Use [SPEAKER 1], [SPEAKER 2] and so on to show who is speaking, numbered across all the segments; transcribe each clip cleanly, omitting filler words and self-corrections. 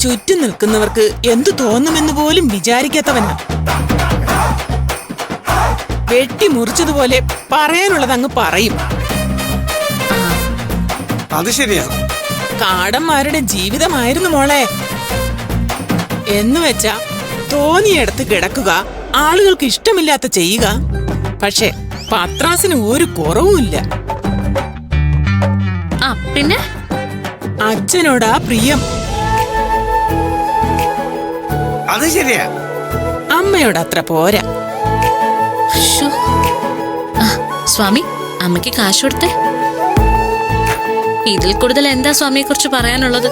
[SPEAKER 1] ചുറ്റും നിൽക്കുന്നവർക്ക് എന്തു തോന്നുമെന്ന് പോലും വിചാരിക്കാത്തവനാ. വെട്ടി മുറിച്ചതുപോലെ പറയാനുള്ളത് അങ്ങ് പറയും.
[SPEAKER 2] അത് ശരിയാ.
[SPEAKER 1] കാടന്മാരുടെ ജീവിതമായിരുന്നു മോളെ. എന്നുവെച്ചാ തോന്നിയിടത്ത് കിടക്കുക, ആളുകൾക്ക് ഇഷ്ടമില്ലാത്ത ചെയ്യുക. പക്ഷെ പത്രാസിന് ഒരു കുറവുമില്ല.
[SPEAKER 3] പിന്നെ
[SPEAKER 1] അച്ഛനോടാ പ്രിയം.
[SPEAKER 2] അത് ശരിയാ.
[SPEAKER 1] അമ്മയോട് അത്ര പോരാ.
[SPEAKER 3] സ്വാമി, അമ്മയ്ക്ക് കാശ് കൊടുത്തേ. ഇതിൽ കൂടുതൽ എന്താ സ്വാമിയെ കുറിച്ച് പറയാനുള്ളത്?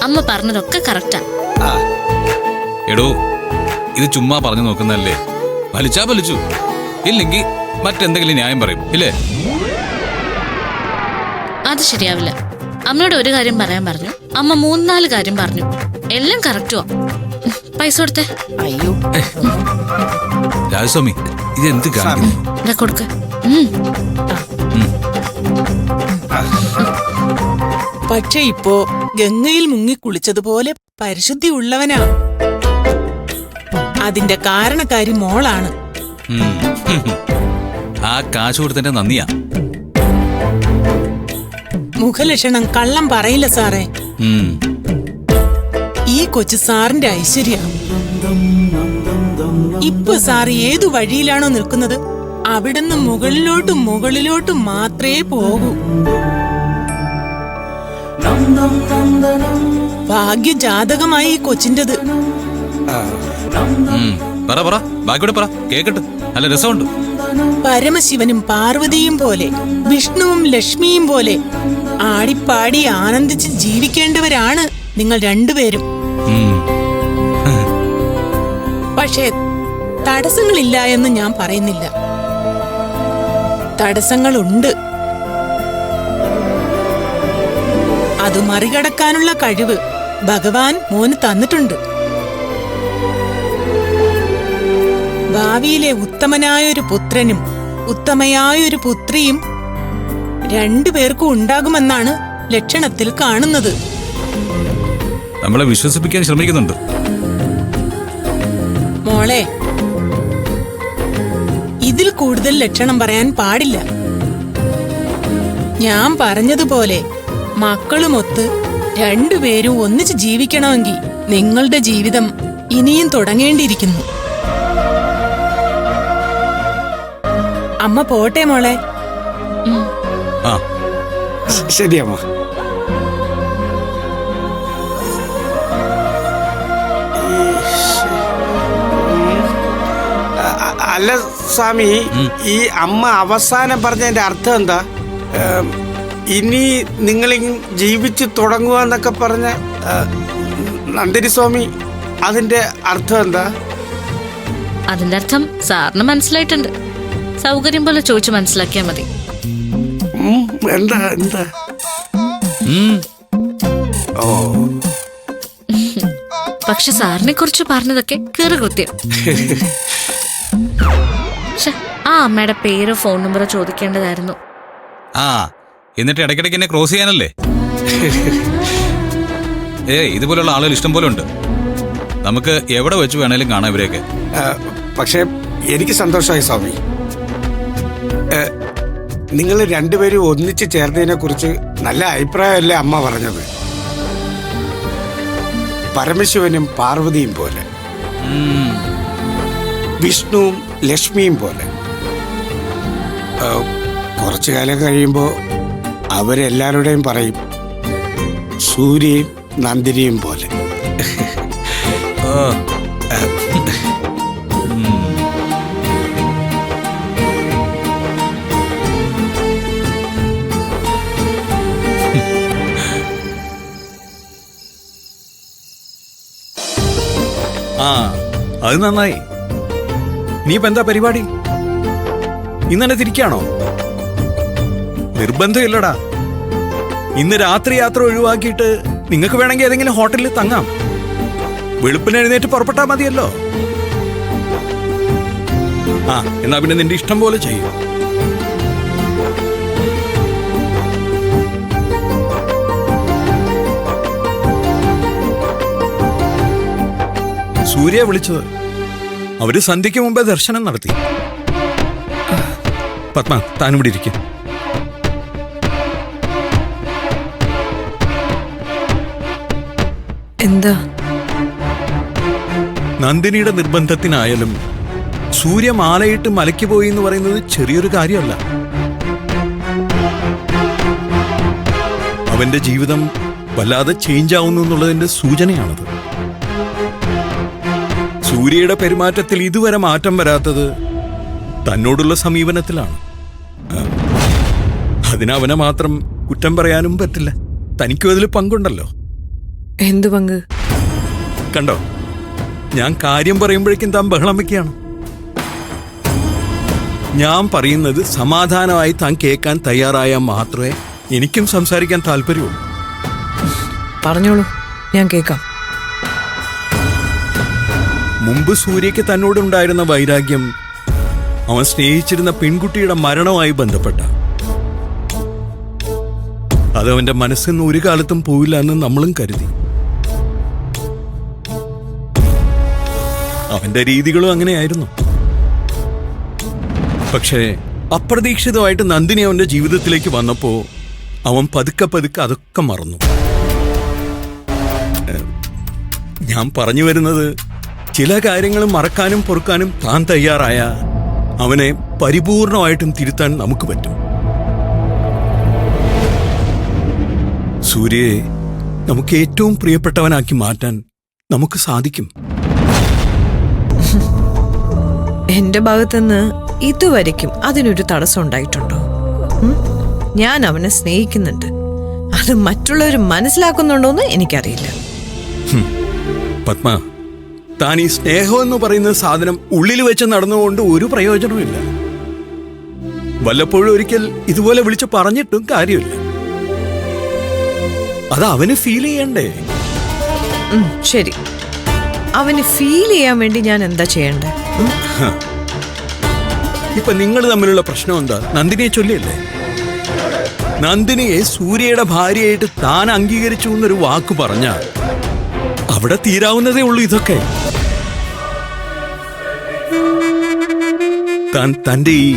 [SPEAKER 3] അമ്മ പറഞ്ഞതൊക്കെ കറക്റ്റാ.
[SPEAKER 4] എടോ, ഇത് ചുമ്മാ പറഞ്ഞു നോക്കുന്നല്ലേ. വലിച്ചാ വലിച്ചു, ഇല്ലെങ്കിൽ മറ്റെന്തെങ്കിലും ന്യായം പറയും ഇല്ലേ?
[SPEAKER 3] അത് ശരിയാവില്ല. അമ്മയോട് ഒരു കാര്യം പറയാൻ പറഞ്ഞു, അമ്മ 3-4 കാര്യം പറഞ്ഞു. എല്ലാം കറക്റ്റുവാ. പൈസ കൊടുത്തേ.
[SPEAKER 1] അയ്യോ
[SPEAKER 4] രാജസ്വാമി, ഇത് എന്ത് കാണിക്കുന്നു?
[SPEAKER 3] കൊടുക്ക.
[SPEAKER 1] പക്ഷെ ഇപ്പോ ഗംഗയിൽ മുങ്ങി കുളിച്ചതുപോലെ പരിശുദ്ധി ഉള്ളവനാ. അതിന്റെ കാരണക്കാരി മോളാണ്.
[SPEAKER 4] ആ കാശ് കൊടുത്തതിന്റെ നന്ദിയാ.
[SPEAKER 1] മുഖലക്ഷണം കള്ളം പറയില്ല സാറേ. ഈ കൊച്ചു സാറിന്റെ ഐശ്വര്യ. ഇപ്പൊ സാർ ഏതു വഴിയിലാണോ നിൽക്കുന്നത്, അവിടുന്ന് മുകളിലോട്ടും മുകളിലോട്ടും മാത്രമേ പോകൂ. ഭാഗ്യജാതകമായി ഈ കൊച്ചിൻ്റെത്.
[SPEAKER 4] നല്ല രസമുണ്ട്.
[SPEAKER 1] പരമശിവനും പാർവതിയും പോലെ, വിഷ്ണുവും ലക്ഷ്മിയും പോലെ ആടിപ്പാടി ആനന്ദിച്ച് ജീവിക്കേണ്ടവരാണ് നിങ്ങൾ രണ്ടുപേരും. പക്ഷേ തടസ്സങ്ങളില്ല എന്ന് ഞാൻ പറയുന്നില്ല. തടസ്സങ്ങളുണ്ട്. അത് മറികടക്കാനുള്ള കഴിവ് ഭഗവാൻ മോന് തന്നിട്ടുണ്ട്. ഭാവിയിലെ ഉത്തമനായൊരു പുത്രനും ഉത്തമയായൊരു പുത്രിയും രണ്ടുപേർക്കും ഉണ്ടാകുമെന്നാണ് ലക്ഷണത്തിൽ കാണുന്നത്.
[SPEAKER 4] നമ്മളെ വിശ്വസിപ്പിക്കാൻ ശ്രമിക്കുന്നുണ്ട്.
[SPEAKER 1] മോളെ, ഇതിൽ കൂടുതൽ ലക്ഷണം പറയാൻ പാടില്ല. ഞാൻ പറഞ്ഞതുപോലെ മക്കളുമൊത്ത് രണ്ടുപേരും ഒന്നിച്ച് ജീവിക്കണമെങ്കിൽ നിങ്ങളുടെ ജീവിതം ഇനിയും തുടങ്ങേണ്ടിയിരിക്കുന്നു. അമ്മ പോട്ടെ മോളെ.
[SPEAKER 2] ശരിയമ്മ. അല്ല സ്വാമി, ഈ അമ്മ അവസാനം പറഞ്ഞതിന്റെ അർത്ഥം എന്താ? ഇനി നിങ്ങൾ ജീവിച്ചു തുടങ്ങുക എന്നൊക്കെ പറഞ്ഞ നന്ദിനി സ്വാമി, അതിന്റെ അർത്ഥം എന്താ?
[SPEAKER 3] അതിന്റെ അർത്ഥം സാറിന് മനസ്സിലായിട്ടുണ്ട്. സൗകര്യം പോലെ ചോദിച്ചു മനസ്സിലാക്കിയാ മതി.
[SPEAKER 2] എന്താ എന്താ? ഓ,
[SPEAKER 3] പക്ഷെ സാറിനെ കുറിച്ച് പറഞ്ഞതൊക്കെ കീറുകൃത്യം. ആ അമ്മയുടെ പേരോ ഫോൺ നമ്പറോ ചോദിക്കേണ്ടതായിരുന്നു.
[SPEAKER 4] എന്നിട്ട് ഇടയ്ക്കിടയ്ക്ക് എന്നെ ക്രോസ് ചെയ്യാനല്ലേ? ഇതുപോലുള്ള ആളുകൾ ഇഷ്ടം പോലെ ഉണ്ട്. നമുക്ക് എവിടെ വെച്ച് വേണേലും കാണാം ഇവരെയൊക്കെ.
[SPEAKER 2] പക്ഷെ എനിക്ക് സന്തോഷമായി സ്വാമി. നിങ്ങൾ രണ്ടുപേരും ഒന്നിച്ച് ചേർന്നതിനെ കുറിച്ച് നല്ല അഭിപ്രായമല്ലേ അമ്മ പറഞ്ഞത്? പരമശിവനും പാർവതിയും പോലെ, വിഷ്ണുവും ലക്ഷ്മിയും പോലെ. കുറച്ചു കാലം കഴിയുമ്പോൾ അവരെല്ലാവരുടെയും പറയും സൂര്യയും നന്ദിനിയും പോലെ.
[SPEAKER 5] അത് നന്നായി. നീ ഇപ്പൊ എന്താ പരിപാടി? ഇന്നെ തിരിക്കാണോ? നിർബന്ധമില്ലടാ. ഇന്ന് രാത്രി യാത്ര ഒഴിവാക്കിയിട്ട് നിങ്ങൾക്ക് വേണമെങ്കിൽ ഏതെങ്കിലും ഹോട്ടലിൽ തങ്ങാം. വെളുപ്പിന് എഴുന്നേറ്റ് പുറപ്പെട്ടാ മതിയല്ലോ. എന്നാ പിന്നെ നിന്റെ ഇഷ്ടം പോലെ ചെയ്യും. സൂര്യ വിളിച്ചത്. അവര് സന്ധ്യയ്ക്ക് മുമ്പേ ദർശനം നടത്തി. പത്മ, താനിവിടെ ഇരിക്കും.
[SPEAKER 6] എന്താ?
[SPEAKER 5] നന്ദിനിയുടെ നിർബന്ധത്തിനായാലും സൂര്യ മാലയിട്ട് മലയ്ക്ക് പോയി എന്ന് പറയുന്നത് ചെറിയൊരു കാര്യമല്ല. അവന്റെ ജീവിതം വല്ലാതെ ചേഞ്ച് ആവുന്നു എന്നുള്ളതിന്റെ സൂചനയാണത്. സൂര്യയുടെ പെരുമാറ്റത്തിൽ ഇതുവരെ മാറ്റം വരാത്തത് തന്നോടുള്ള സമീപനത്തിലാണ്. അതിനവനെ മാത്രം കുറ്റം പറയാനും പറ്റില്ല. തനിക്കും അതിൽ പങ്കുണ്ടല്ലോ.
[SPEAKER 6] എന്തു പങ്ക്?
[SPEAKER 5] കണ്ടോ, ഞാൻ കാര്യം പറയുമ്പോഴേക്കും താൻ ബഹളം വെക്കുകയാണ്. ഞാൻ പറയുന്നത് സമാധാനമായി താൻ കേൾക്കാൻ തയ്യാറായാൽ മാത്രമേ എനിക്കും സംസാരിക്കാൻ താല്പര്യമുള്ളൂ.
[SPEAKER 6] പറഞ്ഞോളൂ, ഞാൻ കേൾക്കാം.
[SPEAKER 5] മുമ്പ് സൂര്യയ്ക്ക് തന്നോടുണ്ടായിരുന്ന വൈരാഗ്യം അവൻ സ്നേഹിച്ചിരുന്ന പെൺകുട്ടിയുടെ മരണവുമായി ബന്ധപ്പെട്ട. അതവന്റെ മനസ്സിൽ നിന്ന് ഒരു കാലത്തും പോയില്ല എന്ന് നമ്മളും കരുതി. അവന്റെ രീതികളും അങ്ങനെയായിരുന്നു. പക്ഷേ അപ്രതീക്ഷിതമായിട്ട് നന്ദിനി അവന്റെ ജീവിതത്തിലേക്ക് വന്നപ്പോ അവൻ പതുക്കെ പതുക്കെ അതൊക്കെ മറന്നു. ഞാൻ പറഞ്ഞു വരുന്നത്, ചില കാര്യങ്ങൾ മറക്കാനും പൊറുക്കാനും താൻ തയ്യാറായ അവനെ പരിപൂർണമായിട്ടും തിരുത്താൻ നമുക്ക് പറ്റും. സൂര്യയെ നമുക്ക് ഏറ്റവും പ്രിയപ്പെട്ടവനാക്കി മാറ്റാൻ നമുക്ക് സാധിക്കും.
[SPEAKER 6] എന്റെ ഭാഗത്തുനിന്ന് ഇതുവരയ്ക്കും അതിനൊരു തടസ്സം ഉണ്ടായിട്ടുണ്ടോ? ഞാൻ അവനെ സ്നേഹിക്കുന്നുണ്ട്. അത് മറ്റുള്ളവർ മനസ്സിലാക്കുന്നുണ്ടോന്ന് എനിക്കറിയില്ല.
[SPEAKER 5] പത്മ, താൻ ഈ സ്നേഹം എന്ന് പറയുന്ന സാധനം ഉള്ളിൽ വെച്ച് നടന്നുകൊണ്ട് ഒരു പ്രയോജനവുമില്ല. വല്ലപ്പോഴും ഒരിക്കൽ ഇതുപോലെ വിളിച്ച് പറഞ്ഞിട്ടും കാര്യമില്ല. അത് അവന് ഫീൽ ചെയ്യണ്ടേ?
[SPEAKER 6] ശരി, അവന് ഫീൽ ചെയ്യാൻ വേണ്ടി ഞാൻ എന്താ ചെയ്യണ്ടേ?
[SPEAKER 5] ഇപ്പൊ നിങ്ങൾ തമ്മിലുള്ള പ്രശ്നം എന്താ? നന്ദിനിയെ ചൊല്ലിയല്ലേ? നന്ദിനിയെ സൂര്യയുടെ ഭാര്യയായിട്ട് താൻ അംഗീകരിച്ചു എന്നൊരു വാക്ക് പറഞ്ഞാൽ അവിടെ തീരാവുന്നതേ ഉള്ളൂ. ഇതൊക്കെ താൻ തന്റെ ഈ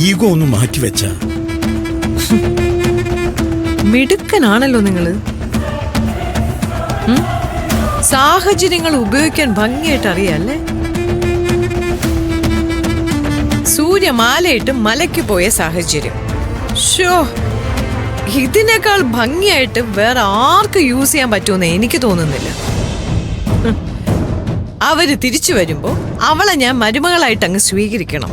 [SPEAKER 5] ഈഗോ ഒന്ന് മാറ്റിവെച്ച.
[SPEAKER 6] മിടുക്കനാണല്ലോ നിങ്ങള്. സാഹചര്യങ്ങൾ ഉപയോഗിക്കാൻ ഭംഗിയായിട്ട് അറിയാല്ലേ? സൂര്യ മാലയിട്ട് മലയ്ക്ക് പോയ സാഹചര്യം, ഷോ, ഇതിനേക്കാൾ ഭംഗിയായിട്ട് വേറെ ആർക്ക് യൂസ് ചെയ്യാൻ പറ്റുമെന്ന് എനിക്ക് തോന്നുന്നില്ല. അവര് തിരിച്ചു വരുമ്പോ അവളെ ഞാൻ മരുമകളായിട്ട് അങ്ങ് സ്വീകരിക്കണം.